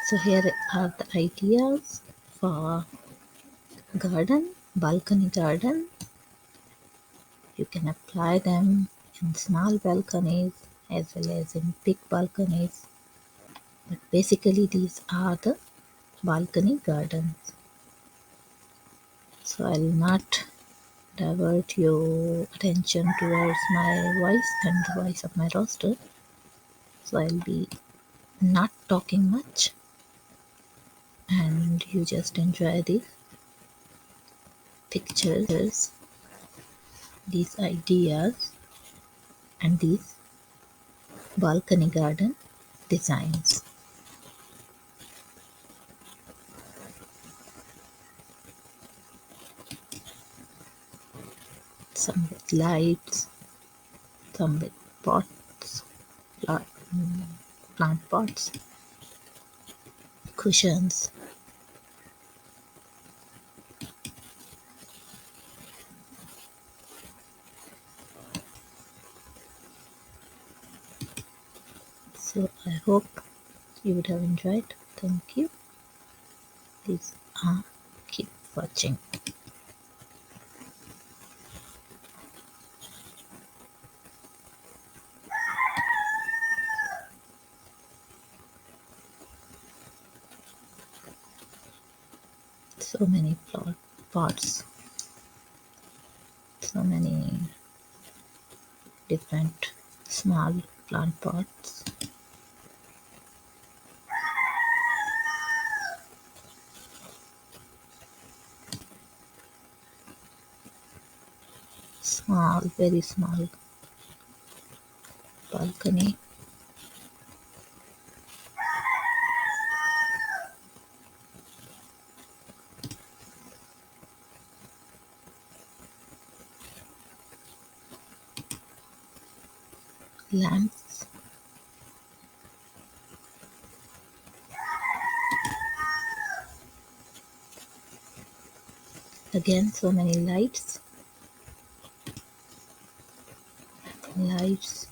So here are the ideas for garden, balcony garden. You can apply them in small balconies as well as in big balconies. But basically these are the balcony gardens. So I'll not divert your attention towards my voice and the voice of my roster. So I'll be not talking much and you just enjoy these pictures, these ideas and these balcony garden designs. Some with lights, some with pots, plant plant pots, cushions. So I hope you would have enjoyed. Thank you. Please keep watching. So many pots, so many different small plant pots. Small, very small balcony. Lamps. Again, so many lights. Lights.